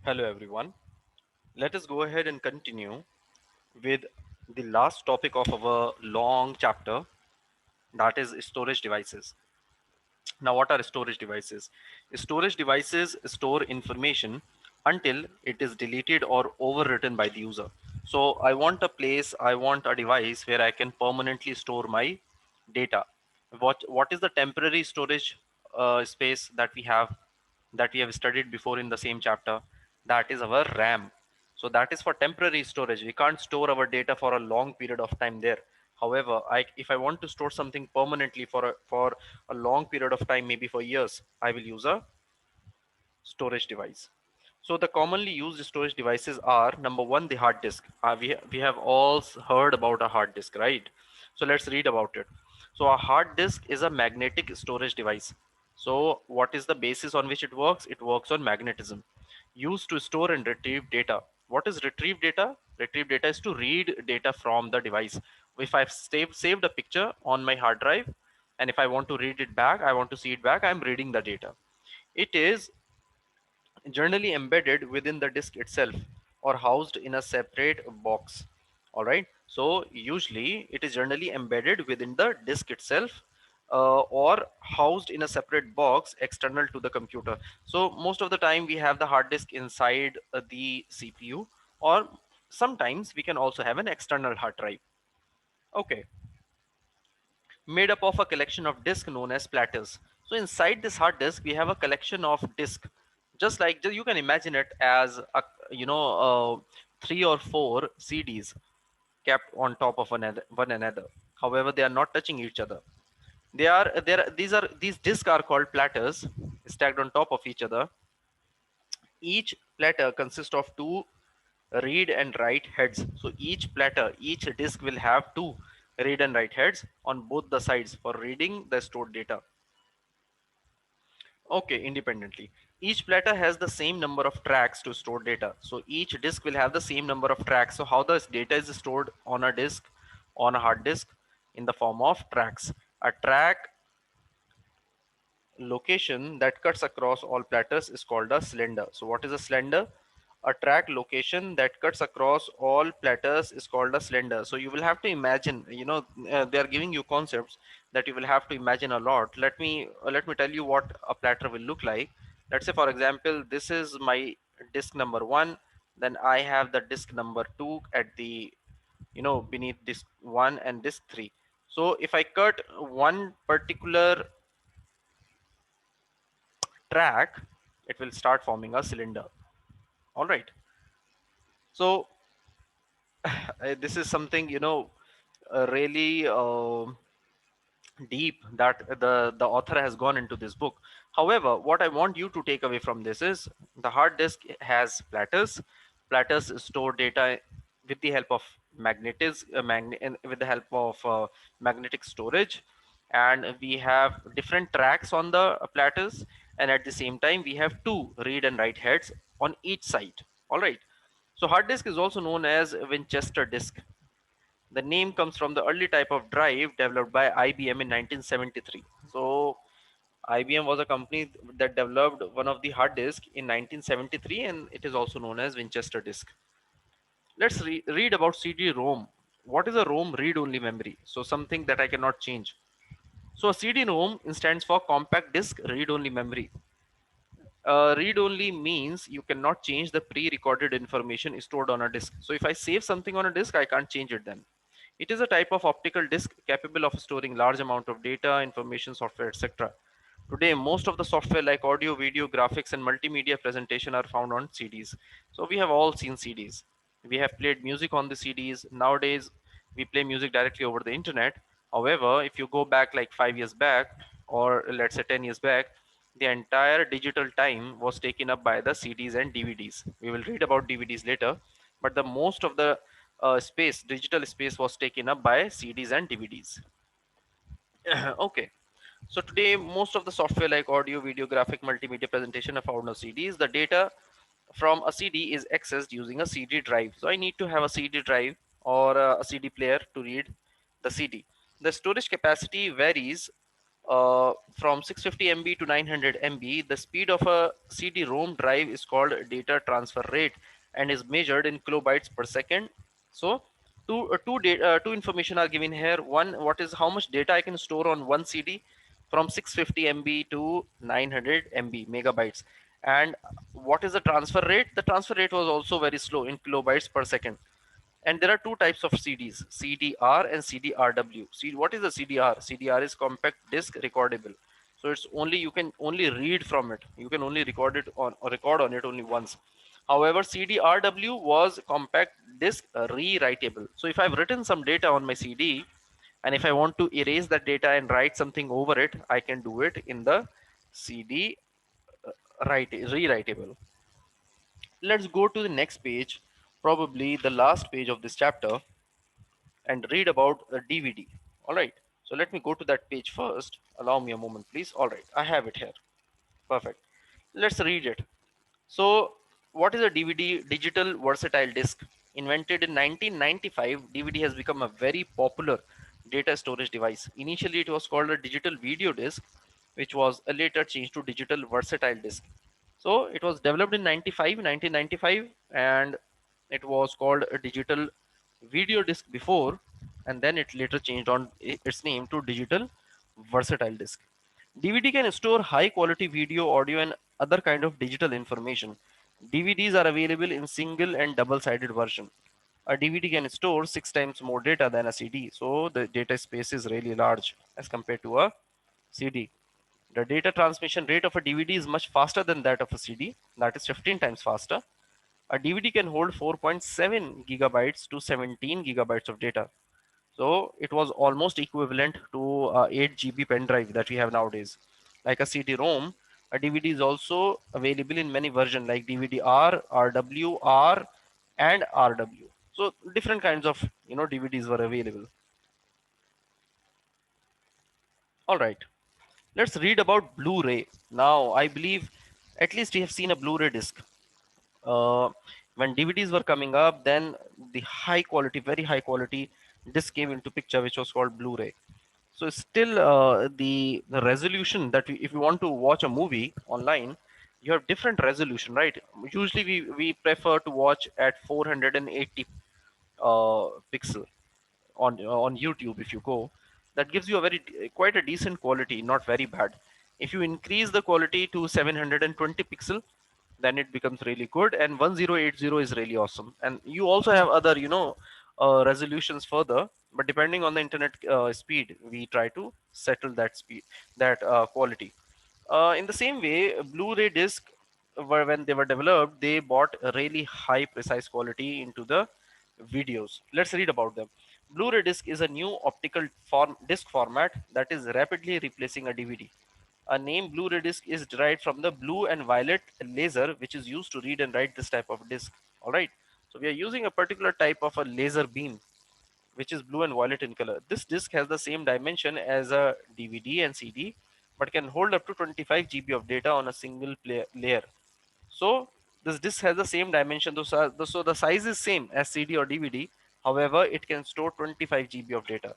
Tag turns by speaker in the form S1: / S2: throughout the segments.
S1: Hello everyone. Let us go ahead and continue with the last topic of our long chapter, that is storage devices. Now, what are storage devices? Storage devices store information until it is deleted or overwritten by the user. So I want a device where I can permanently store my data. What is the temporary storage space that we have studied before in the same chapter? That is our RAM. So that is for temporary storage. We can't store our data for a long period of time there. However, if I want to store something permanently for a long period of time, maybe for years, I will use a storage device. So the commonly used storage devices are: number one, the hard disk. We have all heard about a hard disk, right? So let's read about it. So a hard disk is a magnetic storage device. So what is the basis on which it works? It works on magnetism, used to store and retrieve data. What is retrieve data? Retrieve data is to read data from the device. If I've saved a picture on my hard drive, and if I want to read it back, I want to see it back, I'm reading the data. It is generally embedded within the disk itself or housed in a separate box. All right, so usually it is generally embedded within the disk itself, or housed in a separate box external to the computer. So most of the time we have the hard disk inside the CPU, or sometimes we can also have an external hard drive. Okay, made up of a collection of disks known as platters. So inside this hard disk, we have a collection of disks, just like you can imagine it as a three or four CDs kept on top of one another. However, they are not touching each other. They are there. These disks are called platters, stacked on top of each other. Each platter consists of two read and write heads. So each disk will have two read and write heads on both the sides for reading the stored data. Okay, independently. Each platter has the same number of tracks to store data. So each disk will have the same number of tracks. So how this data is stored on a disk, on a hard disk, in the form of tracks. A track location that cuts across all platters is called a cylinder. So what is a cylinder? A track location that cuts across all platters is called a cylinder. So you will have to imagine, they are giving you concepts that you will have to imagine a lot. Let me tell you what a platter will look like. Let's say, for example, this is my disk number one. Then I have the disk number two at the, beneath disk one and disk three. So if I cut one particular track, it will start forming a cylinder. All right. So this is something, really deep that the author has gone into this book. However, what I want you to take away from this is the hard disk has platters. Platters store data with the help of with the help of magnetic storage, and we have different tracks on the platters, and at the same time we have two read and write heads on each side. All right. So hard disk is also known as Winchester disk. The name comes from the early type of drive developed by IBM in 1973. So IBM was a company that developed one of the hard disk in 1973, and it is also known as Winchester disk. Let's read about CD-ROM. What is a ROM? Read-only memory. So something that I cannot change. So a CD-ROM stands for compact disk read-only memory. Read-only means you cannot change the pre-recorded information stored on a disk. So if I save something on a disk, I can't change it then. It is a type of optical disk capable of storing large amount of data, information, software, etc. Today, most of the software like audio, video, graphics, and multimedia presentation are found on CDs. So we have all seen CDs. We have played music on the CDs. Nowadays, we play music directly over the internet. However, if you go back like 5 years back, or let's say 10 years back, the entire digital time was taken up by the CDs and DVDs. We will read about DVDs later, but the most of the digital space was taken up by CDs and DVDs. Okay. So today, most of the software like audio, video, graphic, multimedia presentation are found on CDs. The data from a CD is accessed using a CD drive. So I need to have a CD drive or a CD player to read the CD. The storage capacity varies from 650 MB to 900 MB, the speed of a CD-ROM drive is called data transfer rate and is measured in kilobytes per second. So, two information are given here. One, what is how much data I can store on one CD from 650 MB to 900 MB megabytes, and what is the transfer rate? The transfer rate was also very slow in kilobytes per second. And there are two types of CDs, CDR and CDRW. What is the CDR? CDR is compact disc recordable. So it's only, you can only read from it. You can only record it on, or record on it only once. However, CDRW was compact disc rewritable. So if I've written some data on my CD, and if I want to erase that data and write something over it, I can do it in the CD rewritable. Let's go to the next page, probably the last page of this chapter, and read about a DVD. All right. So let me go to that page first. Allow me a moment, please. All right. I have it here. Perfect. Let's read it. So, what is a DVD? Digital versatile disc. Invented in 1995, DVD has become a very popular data storage device. Initially, it was called a digital video disc, which was later changed to digital versatile disc. So, it was developed in 1995, and it was called a digital video disc before, and then it later changed on its name to digital versatile disc. DVD can store high quality video, audio, and other kind of digital information. DVDs are available in single and double sided version. A DVD can store 6 times more data than a CD, so the data space is really large as compared to a CD. The data transmission rate of a DVD is much faster than that of a CD, that is 15 times faster. A DVD can hold 4.7 gigabytes to 17 gigabytes of data. So it was almost equivalent to 8 GB pen drive that we have nowadays. Like a CD-ROM, a DVD is also available in many versions like DVD-R, RW, R, and RW. So different kinds of DVDs were available. All right, let's read about Blu-ray. Now I believe at least we have seen a Blu-ray disc. Uh, when DVDs were coming up, then the high quality, very high quality disc came into picture, which was called Blu-ray. So still the resolution that if you want to watch a movie online, you have different resolution, right? Usually we prefer to watch at 480 pixel on YouTube. If you go, that gives you a quite a decent quality, not very bad. If you increase the quality to 720 pixel, then it becomes really good, and 1080 is really awesome. And you also have other resolutions further, but depending on the internet speed, we try to settle that speed, that quality. In the same way, Blu-ray disc were, when they were developed, they brought a really high precise quality into the videos. Let's read about them. Blu-ray disc is a new optical disc format that is rapidly replacing a DVD. A name Blu-ray disc is derived from the blue and violet laser, which is used to read and write this type of disc. All right. So we are using a particular type of a laser beam, which is blue and violet in color. This disc has the same dimension as a DVD and CD, but can hold up to 25 GB of data on a single layer. So this disc has the same dimension. So the size is same as CD or DVD. However, it can store 25 GB of data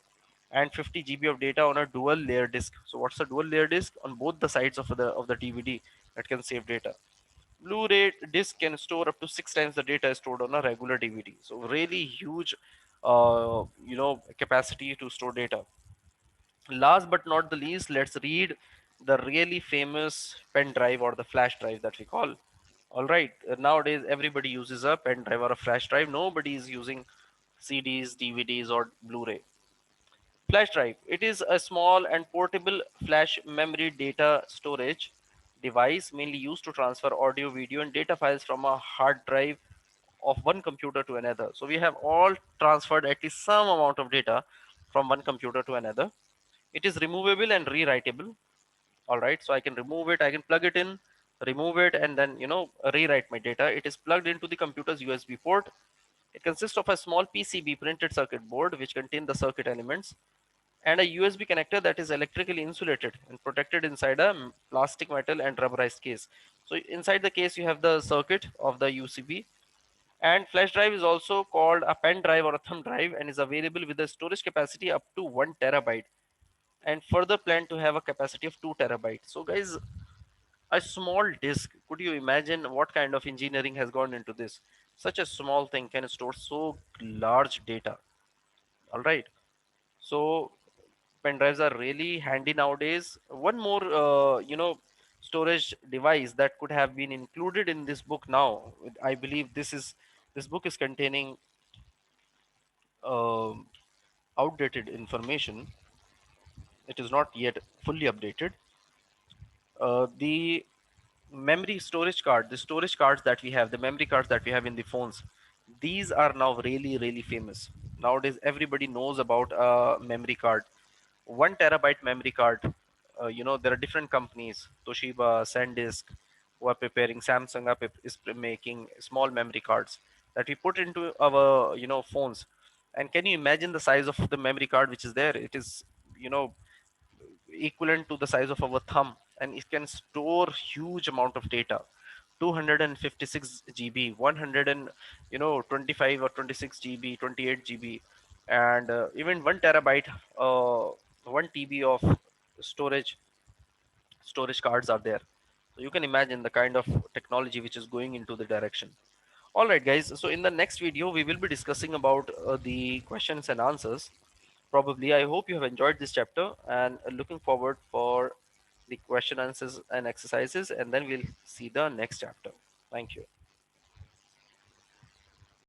S1: and 50 GB of data on a dual layer disk. So what's a dual layer disk? On both the sides of the DVD, that can save data. Blu-ray disc can store up to 6 times the data stored on a regular DVD. So really huge, capacity to store data. Last but not the least, let's read the really famous pen drive or the flash drive that we call. All right, nowadays everybody uses a pen drive or a flash drive. Nobody is using CDs, DVDs, or Blu-ray. Flash drive. It is a small and portable flash memory data storage device mainly used to transfer audio, video, and data files from a hard drive of one computer to another. So we have all transferred at least some amount of data from one computer to another. It is removable and rewritable. All right, so I can remove it, I can plug it in, remove it, and then rewrite my data. It is plugged into the computer's USB port. It consists of a small PCB printed circuit board which contain the circuit elements and a USB connector that is electrically insulated and protected inside a plastic, metal, and rubberized case. So inside the case you have the circuit of the UCB. And flash drive is also called a pen drive or a thumb drive and is available with a storage capacity up to 1 terabyte. and further plan to have a capacity of 2 terabytes. So guys, a small disk, could you imagine what kind of engineering has gone into this? Such a small thing can store so large data. All right. So pen drives are really handy nowadays. One more storage device that could have been included in this book now, I believe this book is containing um, outdated information. It is not yet fully updated. The memory storage card, the storage cards that we have, the memory cards that we have in the phones, these are now really famous nowadays. Everybody knows about a memory card, 1 terabyte memory card. There are different companies, Toshiba, SanDisk, who are preparing. Samsung is making small memory cards that we put into our phones. And can you imagine the size of the memory card which is there? It is you know equivalent to the size of our thumb, and it can store huge amount of data. 256 GB, 100 and 25 or 26 GB, 28 GB, and even 1 terabyte, 1 TB of storage storage cards are there. So you can imagine the kind of technology which is going into the direction. All right, guys. So in the next video, we will be discussing about the questions and answers. Probably, I hope you have enjoyed this chapter, and looking forward for the question answers and exercises. And then we'll see the next chapter. Thank you.